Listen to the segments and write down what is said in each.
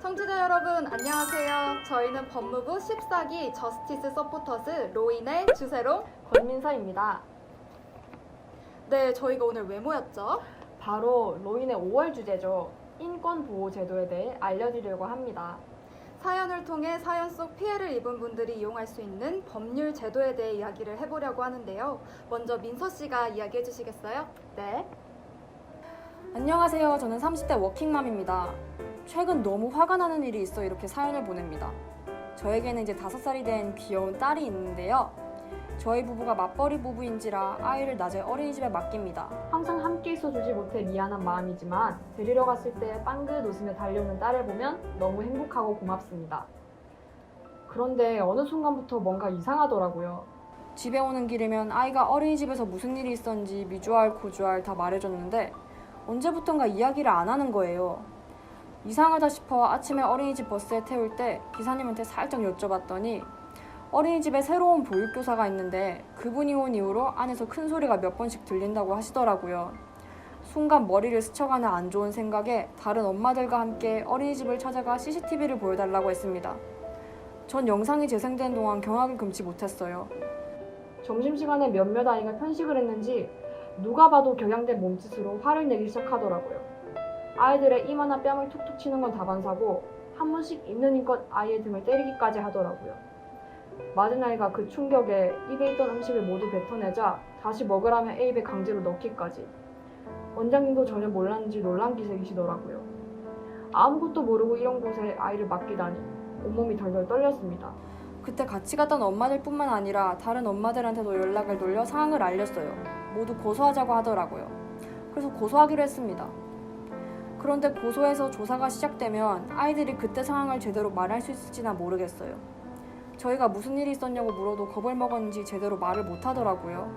청취자 여러분 안녕하세요. 저희는 법무부 14기 저스티스 서포터즈 로인의 주세롱 권민서입니다. 네, 저희가 오늘 왜 모였죠? 바로 로인의 5월 주제죠. 인권보호 제도에 대해 알려드리려고 합니다. 사연을 통해 사연 속 피해를 입은 분들이 이용할 수 있는 법률 제도에 대해 이야기를 해보려고 하는데요. 먼저 민서 씨가 이야기해 주시겠어요? 네. 안녕하세요. 저는 30대 워킹맘입니다. 최근 너무 화가 나는 일이 있어 이렇게 사연을 보냅니다. 저에게는 이제 5살이 된 귀여운 딸이 있는데요. 저희 부부가 맞벌이 부부인지라 아이를 낮에 어린이집에 맡깁니다. 항상 함께 있어주지 못해 미안한 마음이지만 데리러 갔을 때 빵긋 웃으며 달려오는 딸을 보면 너무 행복하고 고맙습니다. 그런데 어느 순간부터 뭔가 이상하더라고요. 집에 오는 길이면 아이가 어린이집에서 무슨 일이 있었는지 미주알 고주알 다 말해줬는데 언제부턴가 이야기를 안 하는 거예요. 이상하다 싶어 아침에 어린이집 버스에 태울 때 기사님한테 살짝 여쭤봤더니 어린이집에 새로운 보육교사가 있는데 그분이 온 이후로 안에서 큰 소리가 몇 번씩 들린다고 하시더라고요. 순간 머리를 스쳐가는 안 좋은 생각에 다른 엄마들과 함께 어린이집을 찾아가 CCTV를 보여달라고 했습니다. 전 영상이 재생된 동안 경악을 금치 못했어요. 점심시간에 몇몇 아이가 편식을 했는지 누가 봐도 격양된 몸짓으로 화를 내기 시작하더라고요. 아이들의 이마나 뺨을 툭툭 치는 건 다반사고 한 번씩 있는 힘껏 아이의 등을 때리기까지 하더라고요. 맞은 아이가 그 충격에 입에 있던 음식을 모두 뱉어내자 다시 먹으라며 A입에 강제로 넣기까지. 원장님도 전혀 몰랐는지 놀란 기색이시더라고요. 아무것도 모르고 이런 곳에 아이를 맡기다니 온몸이 덜덜 떨렸습니다. 그때 같이 갔던 엄마들뿐만 아니라 다른 엄마들한테도 연락을 돌려 상황을 알렸어요. 모두 고소하자고 하더라고요. 그래서 고소하기로 했습니다. 그런데 고소해서 조사가 시작되면 아이들이 그때 상황을 제대로 말할 수 있을지나 모르겠어요. 저희가 무슨 일이 있었냐고 물어도 겁을 먹었는지 제대로 말을 못하더라고요.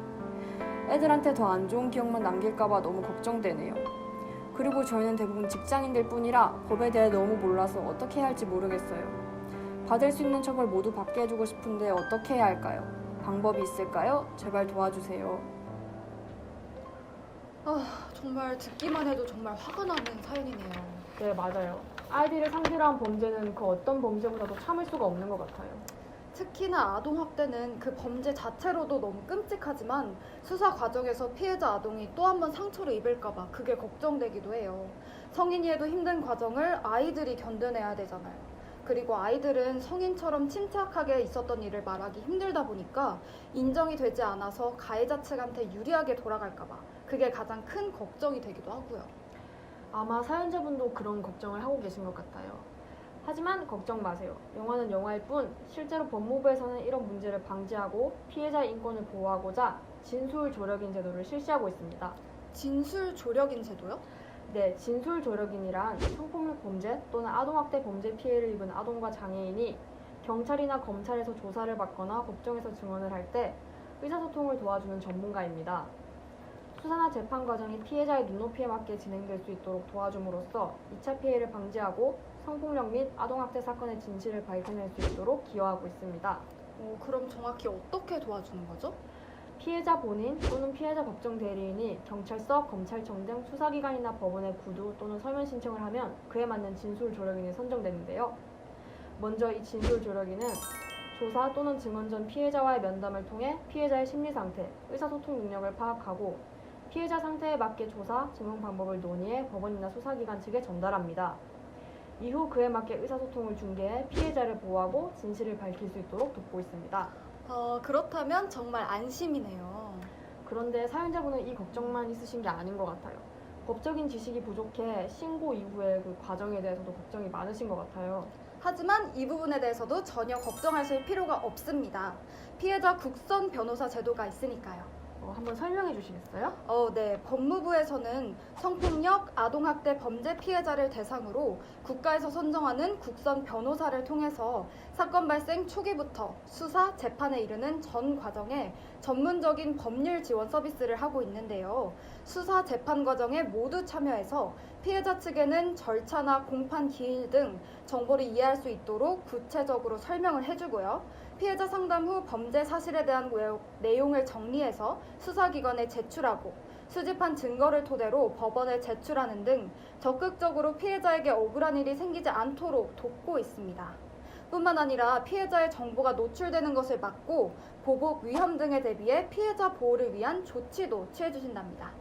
애들한테 더 안 좋은 기억만 남길까봐 너무 걱정되네요. 그리고 저희는 대부분 직장인들 뿐이라 법에 대해 너무 몰라서 어떻게 해야 할지 모르겠어요. 받을 수 있는 처벌 모두 받게 해주고 싶은데 어떻게 해야 할까요? 방법이 있을까요? 제발 도와주세요. 정말 듣기만 해도 정말 화가 나는 사연이네요. 네, 맞아요. 아이들을 상대로 한 범죄는 그 어떤 범죄보다도 참을 수가 없는 것 같아요. 특히나 아동학대는 그 범죄 자체로도 너무 끔찍하지만 수사 과정에서 피해자 아동이 또 한 번 상처를 입을까봐 그게 걱정되기도 해요. 성인이 해도 힘든 과정을 아이들이 견뎌내야 되잖아요. 그리고 아이들은 성인처럼 침착하게 있었던 일을 말하기 힘들다 보니까 인정이 되지 않아서 가해자 측한테 유리하게 돌아갈까봐 그게 가장 큰 걱정이 되기도 하고요. 아마 사연자분도 그런 걱정을 하고 계신 것 같아요. 하지만 걱정 마세요. 영화는 영화일 뿐 실제로 법무부에서는 이런 문제를 방지하고 피해자 인권을 보호하고자 진술조력인 제도를 실시하고 있습니다. 진술조력인 제도요? 네, 진술조력인이란 성폭력 범죄 또는 아동학대 범죄 피해를 입은 아동과 장애인이 경찰이나 검찰에서 조사를 받거나 법정에서 증언을 할 때 의사소통을 도와주는 전문가입니다. 수사나 재판 과정이 피해자의 눈높이에 맞게 진행될 수 있도록 도와줌으로써 2차 피해를 방지하고 성폭력 및 아동학대 사건의 진실을 밝혀낼 수 있도록 기여하고 있습니다. 그럼 정확히 어떻게 도와주는 거죠? 피해자 본인 또는 피해자 법정 대리인이 경찰서, 검찰청 등 수사기관이나 법원에 구두 또는 서면 신청을 하면 그에 맞는 진술조력인이 선정되는데요. 먼저 이 진술조력인은 조사 또는 증언 전 피해자와의 면담을 통해 피해자의 심리상태, 의사소통 능력을 파악하고 피해자 상태에 맞게 조사, 증언 방법을 논의해 법원이나 수사기관 측에 전달합니다. 이후 그에 맞게 의사소통을 중개해 피해자를 보호하고 진실을 밝힐 수 있도록 돕고 있습니다. 그렇다면 정말 안심이네요. 그런데 사연자분은 이 걱정만 있으신 게 아닌 것 같아요. 법적인 지식이 부족해 신고 이후의 그 과정에 대해서도 걱정이 많으신 것 같아요. 하지만 이 부분에 대해서도 전혀 걱정하실 필요가 없습니다. 피해자 국선 변호사 제도가 있으니까요. 한번 설명해 주시겠어요? 네. 법무부에서는 성폭력, 아동학대 범죄 피해자를 대상으로 국가에서 선정하는 국선 변호사를 통해서 사건 발생 초기부터 수사, 재판에 이르는 전 과정에 전문적인 법률 지원 서비스를 하고 있는데요. 수사, 재판 과정에 모두 참여해서 피해자 측에는 절차나 공판 기일 등 정보를 이해할 수 있도록 구체적으로 설명을 해주고요. 피해자 상담 후 범죄 사실에 대한 내용을 정리해서 수사기관에 제출하고 수집한 증거를 토대로 법원에 제출하는 등 적극적으로 피해자에게 억울한 일이 생기지 않도록 돕고 있습니다. 뿐만 아니라 피해자의 정보가 노출되는 것을 막고 보복 위험 등에 대비해 피해자 보호를 위한 조치도 취해주신답니다.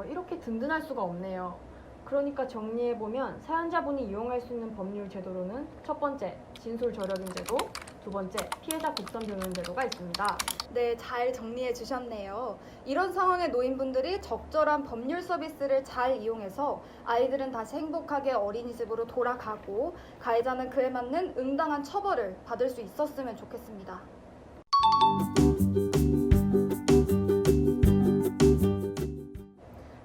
이렇게 든든할 수가 없네요. 그러니까 정리해보면 사연자분이 이용할 수 있는 법률 제도로는 첫 번째, 진술 조력인 제도, 두 번째, 피해자 국선 병행 제도가 있습니다. 네, 잘 정리해 주셨네요. 이런 상황에 놓인 분들이 적절한 법률 서비스를 잘 이용해서 아이들은 다시 행복하게 어린이집으로 돌아가고 가해자는 그에 맞는 응당한 처벌을 받을 수 있었으면 좋겠습니다.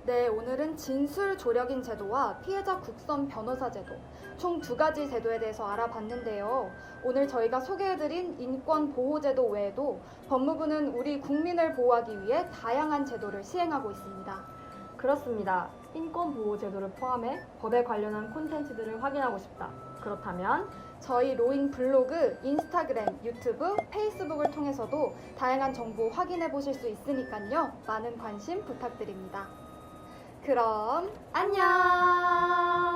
네, 오늘은 진술 조력인 제도와 피해자 국선 변호사 제도, 총 2가지 제도에 대해서 알아봤는데요. 오늘 저희가 소개해드린 인권 보호 제도 외에도 법무부는 우리 국민을 보호하기 위해 다양한 제도를 시행하고 있습니다. 그렇습니다. 인권 보호 제도를 포함해 법에 관련한 콘텐츠들을 확인하고 싶다. 그렇다면 저희 로잉 블로그, 인스타그램, 유튜브, 페이스북을 통해서도 다양한 정보 확인해 보실 수 있으니까요. 많은 관심 부탁드립니다. 그럼 안녕!